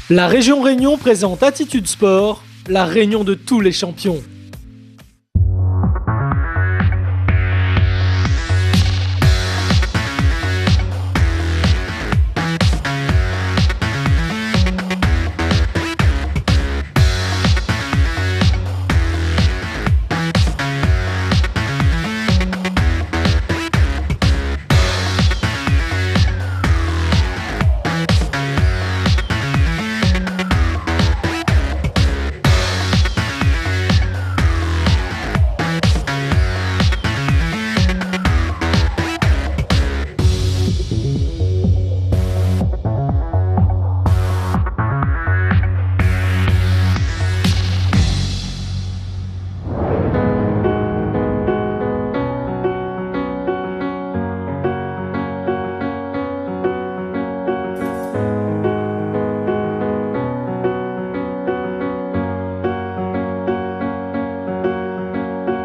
La région Réunion présente Attitude Sport, la réunion de tous les champions.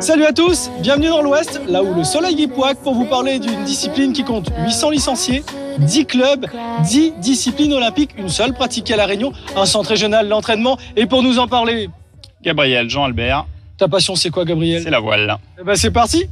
Salut à tous, bienvenue dans l'Ouest, là où le soleil est poique pour vous parler d'une discipline qui compte 800 licenciés, 10 clubs, 10 disciplines olympiques, une seule pratiquée à La Réunion, un centre régional d'entraînement. Et pour nous en parler, Gabriel, Jean-Albert. Ta passion c'est quoi Gabriel? C'est la voile. Eh ben c'est parti.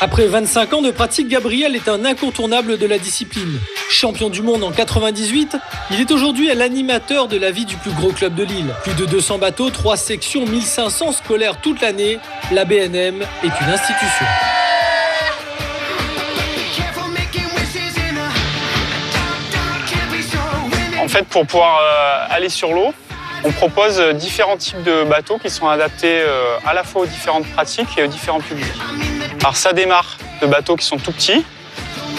Après 25 ans de pratique, Gabriel est un incontournable de la discipline. Champion du monde en 98, il est aujourd'hui l'animateur de la vie du plus gros club de l'île. Plus de 200 bateaux, 3 sections, 1500 scolaires toute l'année, la BNM est une institution. En fait, pour pouvoir aller sur l'eau, on propose différents types de bateaux qui sont adaptés à la fois aux différentes pratiques et aux différents publics. Alors ça démarre de bateaux qui sont tout petits,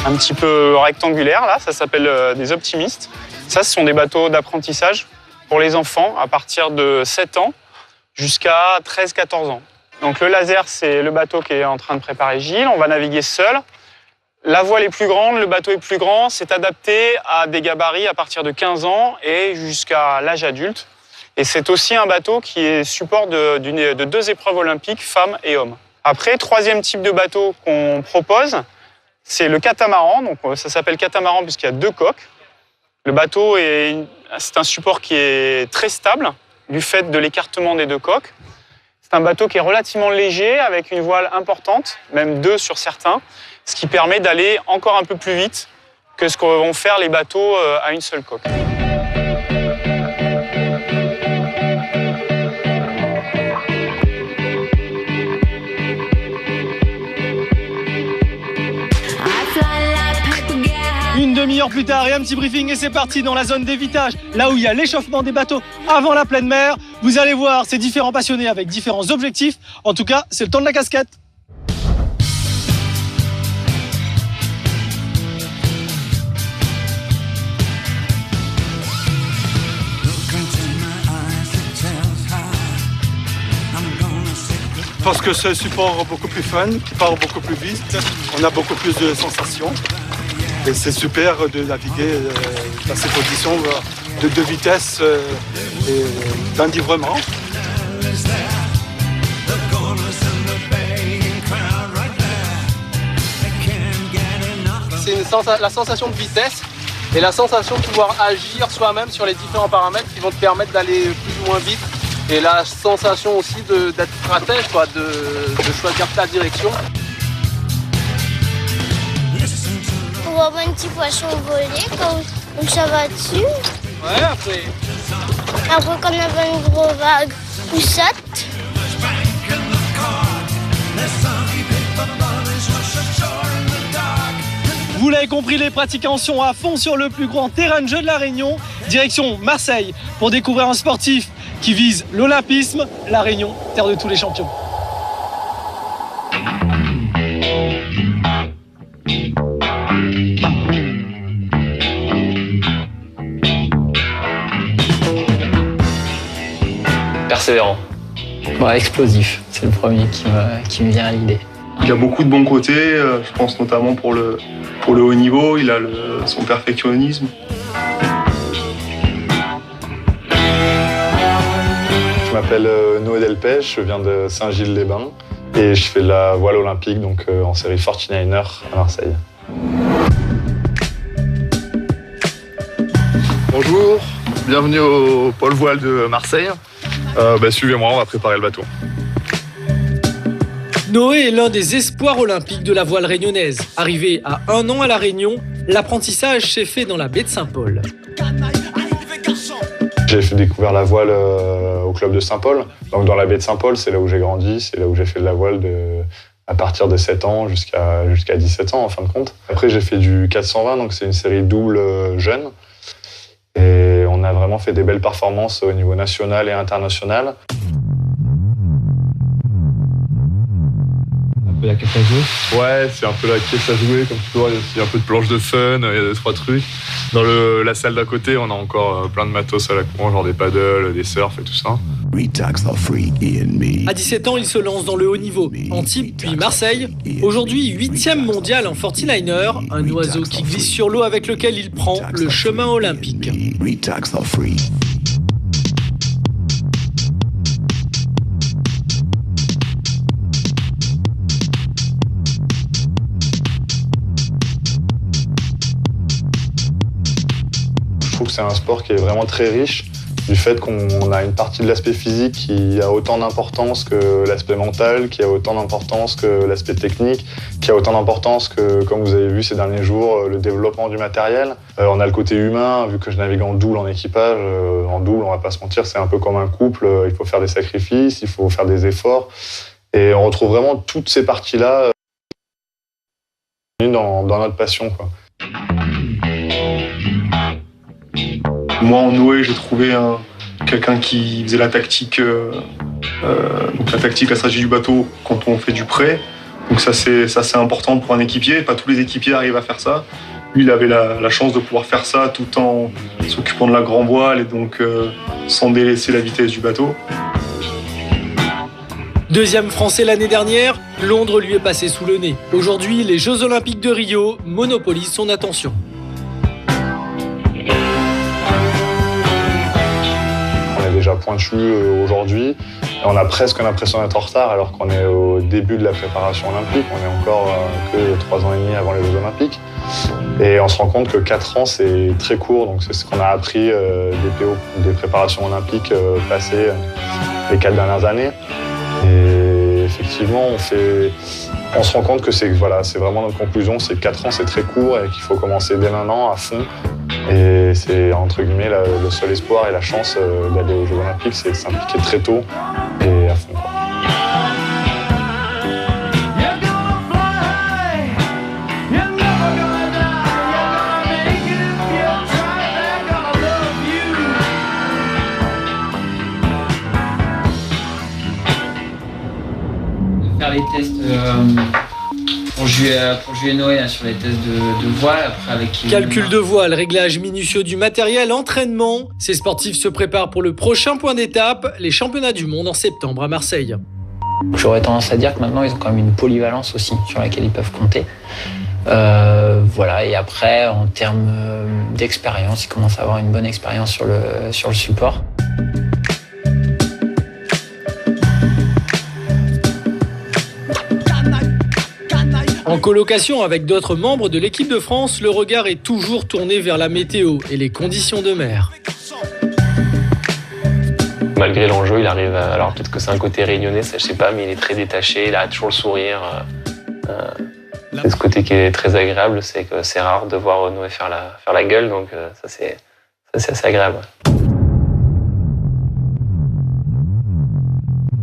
un petit peu rectangulaires, là, ça s'appelle des optimistes. Ça, ce sont des bateaux d'apprentissage pour les enfants à partir de 7 ans jusqu'à 13-14 ans. Donc le laser, c'est le bateau qui est en train de préparer Gilles, on va naviguer seul. La voile est plus grande, le bateau est plus grand, c'est adapté à des gabarits à partir de 15 ans et jusqu'à l'âge adulte. Et c'est aussi un bateau qui est support de 2 épreuves olympiques, femmes et hommes. Après, troisième type de bateau qu'on propose, c'est le catamaran. Donc, ça s'appelle catamaran puisqu'il y a 2 coques. Le bateau, c'est un support qui est très stable du fait de l'écartement des 2 coques. C'est un bateau qui est relativement léger avec une voile importante, même 2 sur certains, ce qui permet d'aller encore un peu plus vite que ce que vont faire les bateaux à une seule coque. Une demi-heure plus tard et un petit briefing et c'est parti dans la zone d'évitage, là où il y a l'échauffement des bateaux avant la pleine mer. Vous allez voir ces différents passionnés avec différents objectifs. En tout cas, c'est le temps de la casquette. Parce que c'est un support beaucoup plus fun, qui part beaucoup plus vite, on a beaucoup plus de sensations. Et c'est super de naviguer dans ces conditions de vitesse et d'enivrement. C'est la sensation de vitesse et la sensation de pouvoir agir soi-même sur les différents paramètres qui vont te permettre d'aller plus ou moins vite. Et la sensation aussi d'être stratège, quoi, de choisir ta direction. On va voir un petit poisson voler quand on ça va dessus. Ouais, après. Après, quand on a une grosse vague, on saute. Vous l'avez compris, les pratiquants sont à fond sur le plus grand terrain de jeu de La Réunion. Direction Marseille pour découvrir un sportif qui vise l'olympisme. La Réunion, terre de tous les champions. Persévérant. Ouais, explosif, c'est le premier qui me vient à l'idée. Il a beaucoup de bons côtés, je pense notamment pour le haut niveau, il a son perfectionnisme. Je m'appelle Noé Delpech, je viens de Saint-Gilles-les-Bains et je fais de la voile olympique donc en série 49er à Marseille. Bonjour, bienvenue au pôle voile de Marseille. Suivez-moi, on va préparer le bateau. Noé est l'un des espoirs olympiques de la voile réunionnaise. Arrivé à 1 an à La Réunion, l'apprentissage s'est fait dans la baie de Saint-Paul. J'ai découvert la voile au club de Saint-Paul. Donc dans la baie de Saint-Paul, c'est là où j'ai grandi, c'est là où j'ai fait de la voile à partir de 7 ans jusqu'à 17 ans en fin de compte. Après j'ai fait du 420, donc c'est une série double jeune. Et on a vraiment fait des belles performances au niveau national et international. Un peu la caisse à jouer. Ouais, c'est un peu la caisse à jouer, comme toujours, il y a aussi un peu de planche de fun, il y a 2-3 trucs. Dans la salle d'à côté, on a encore plein de matos à la con, genre des paddles, des surfs et tout ça. À 17 ans, il se lance dans le haut niveau. Antibes, puis Marseille. Aujourd'hui, 8e mondial en 40liner, un oiseau qui glisse sur l'eau avec lequel il prend le chemin olympique. Je trouve que c'est un sport qui est vraiment très riche, du fait qu'on a une partie de l'aspect physique qui a autant d'importance que l'aspect mental, qui a autant d'importance que l'aspect technique, qui a autant d'importance que, comme vous avez vu ces derniers jours, le développement du matériel. On a le côté humain, vu que je navigue en double en équipage. En double, on va pas se mentir, c'est un peu comme un couple, il faut faire des sacrifices, il faut faire des efforts. Et on retrouve vraiment toutes ces parties-là dans notre passion, quoi. Moi, en Noé, j'ai trouvé quelqu'un qui faisait la tactique, donc la stratégie du bateau quand on fait du prêt. Donc ça, c'est important pour un équipier. Pas tous les équipiers arrivent à faire ça. Lui, il avait la chance de pouvoir faire ça tout en s'occupant de la grand voile et donc sans délaisser la vitesse du bateau. Deuxième français l'année dernière, Londres lui est passé sous le nez. Aujourd'hui, les Jeux Olympiques de Rio monopolisent son attention. Déjà pointu aujourd'hui. On a presque l'impression d'être en retard alors qu'on est au début de la préparation olympique. On est encore que 3 ans et demi avant les Jeux Olympiques. Et on se rend compte que 4 ans, c'est très court. Donc c'est ce qu'on a appris des préparations olympiques passées les 4 dernières années. Et effectivement, on se rend compte que c'est vraiment notre conclusion, c'est que 4 ans, c'est très court et qu'il faut commencer dès maintenant à fond. Et c'est entre guillemets le seul espoir et la chance d'aller aux Jeux Olympiques, c'est de s'impliquer très tôt et à fond, quoi. Faire les tests pour juillet Noé là, sur les tests de voile. Après avec Calcul de voile, réglage minutieux du matériel, entraînement. Ces sportifs se préparent pour le prochain point d'étape, les championnats du monde en septembre à Marseille. J'aurais tendance à dire que maintenant ils ont quand même une polyvalence aussi sur laquelle ils peuvent compter. Et après en termes d'expérience, ils commencent à avoir une bonne expérience sur le support. En colocation avec d'autres membres de l'équipe de France, le regard est toujours tourné vers la météo et les conditions de mer. Malgré l'enjeu, il arrive alors peut-être que c'est un côté réunionnais, ça je sais pas, mais il est très détaché, il a toujours le sourire. C'est ce côté qui est très agréable, c'est que c'est rare de voir Noé faire la gueule, donc ça c'est assez agréable.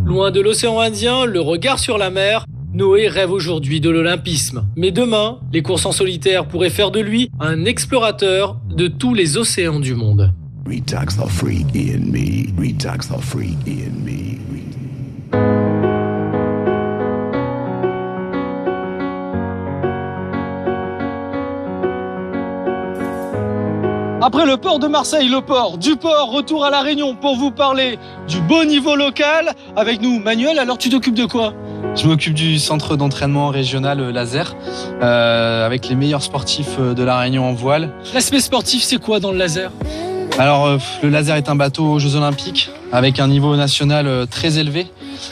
Loin de l'océan Indien, le regard sur la mer, Noé rêve aujourd'hui de l'olympisme. Mais demain, les courses en solitaire pourraient faire de lui un explorateur de tous les océans du monde. Après le port de Marseille, le port du port, retour à La Réunion pour vous parler du beau niveau local. Avec nous, Manuel, alors tu t'occupes de quoi ? Je m'occupe du centre d'entraînement régional laser avec les meilleurs sportifs de La Réunion en voile. L'aspect sportif, c'est quoi dans le laser ? Alors, le laser est un bateau aux Jeux Olympiques avec un niveau national très élevé.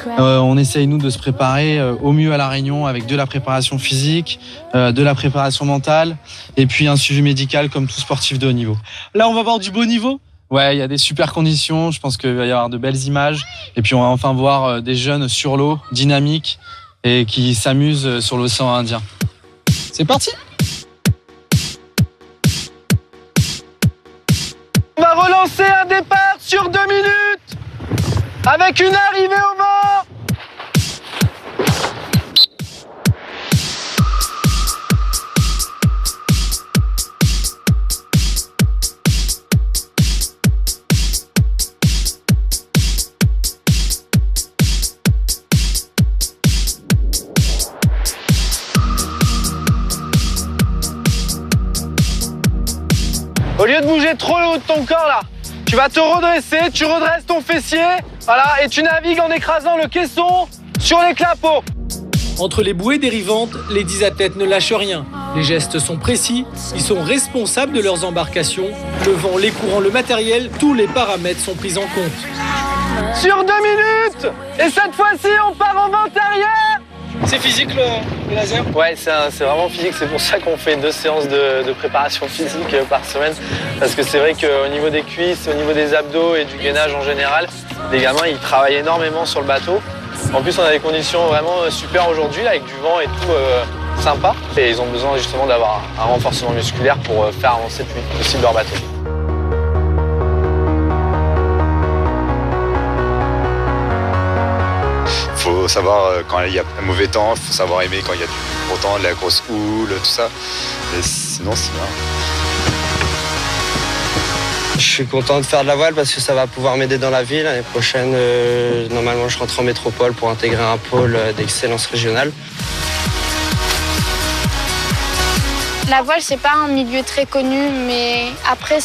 On essaye, nous, de se préparer au mieux à La Réunion avec de la préparation physique, de la préparation mentale et puis un suivi médical comme tout sportif de haut niveau. Là, on va voir du beau niveau. Ouais, il y a des super conditions. Je pense qu'il va y avoir de belles images. Et puis, on va enfin voir des jeunes sur l'eau, dynamiques et qui s'amusent sur l'océan Indien. C'est parti! On va relancer un départ sur 2 minutes avec une arrivée au vent. Au lieu de bouger trop le haut de ton corps là, tu vas te redresser, tu redresses ton fessier, voilà, et tu navigues en écrasant le caisson sur les clapots. Entre les bouées dérivantes, les 10 athlètes ne lâchent rien. Les gestes sont précis, ils sont responsables de leurs embarcations. Le vent, les courants, le matériel, tous les paramètres sont pris en compte. Sur 2 minutes. Et cette fois-ci, on part en vent arrière. C'est physique le laser? Ouais, c'est vraiment physique. C'est pour ça qu'on fait 2 séances de préparation physique par semaine. Parce que c'est vrai qu'au niveau des cuisses, au niveau des abdos et du gainage en général, les gamins, ils travaillent énormément sur le bateau. En plus, on a des conditions vraiment super aujourd'hui, avec du vent et tout sympa. Et ils ont besoin justement d'avoir un renforcement musculaire pour faire avancer le plus vite possible leur bateau. Il faut savoir quand il y a un mauvais temps, il faut savoir aimer quand il y a du gros temps, de la grosse houle, tout ça. Et sinon, c'est bien. Je suis content de faire de la voile parce que ça va pouvoir m'aider dans la vie. L'année prochaine, normalement, je rentre en métropole pour intégrer un pôle d'excellence régionale. La voile, c'est pas un milieu très connu, mais après,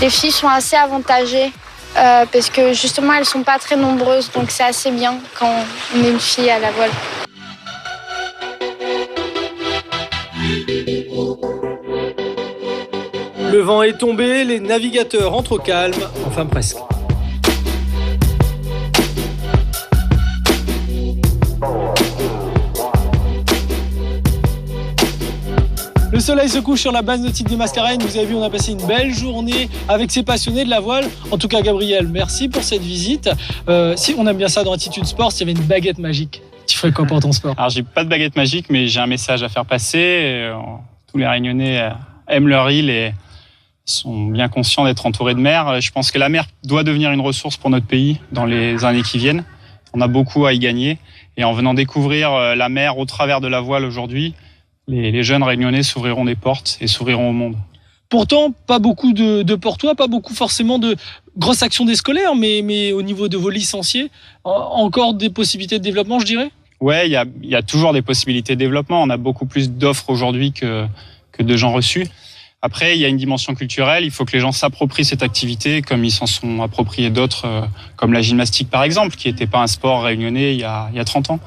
les filles sont assez avantagées. Parce que justement elles sont pas très nombreuses, donc c'est assez bien quand on est une fille à la voile. Le vent est tombé, les navigateurs entrent au calme, enfin presque. Le soleil se couche sur la base nautique des Mascareignes. Vous avez vu, on a passé une belle journée avec ces passionnés de la voile. En tout cas, Gabriel, merci pour cette visite. Si on aime bien ça dans Attitude Sport, s'il y avait une baguette magique, tu ferais quoi pour ton sport? Alors, j'ai pas de baguette magique, mais j'ai un message à faire passer. Tous les Réunionnais aiment leur île et sont bien conscients d'être entourés de mer. Je pense que la mer doit devenir une ressource pour notre pays dans les années qui viennent. On a beaucoup à y gagner. Et en venant découvrir la mer au travers de la voile aujourd'hui, les jeunes Réunionnais s'ouvriront des portes et s'ouvriront au monde. Pourtant, pas beaucoup de portois, pas beaucoup forcément de grosses actions des scolaires, mais au niveau de vos licenciés, encore des possibilités de développement, je dirais? Ouais, il y a toujours des possibilités de développement. On a beaucoup plus d'offres aujourd'hui que de gens reçus. Après, il y a une dimension culturelle. Il faut que les gens s'approprient cette activité comme ils s'en sont appropriés d'autres, comme la gymnastique par exemple, qui n'était pas un sport réunionnais il y a 30 ans.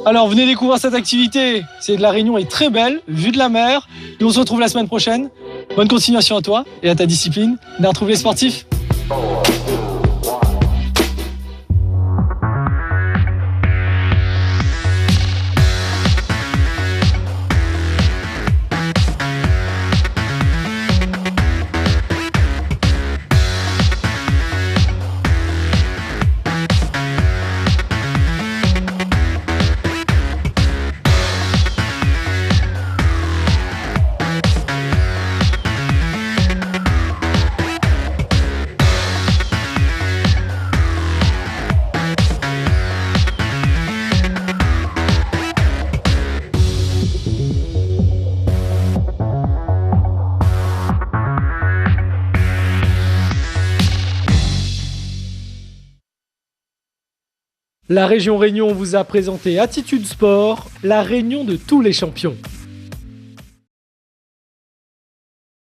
Alors, venez découvrir cette activité. C'est de la Réunion est très belle, vue de la mer. Et on se retrouve la semaine prochaine. Bonne continuation à toi et à ta discipline. On retrouve les sportifs. La région Réunion vous a présenté Attitude Sport, la réunion de tous les champions.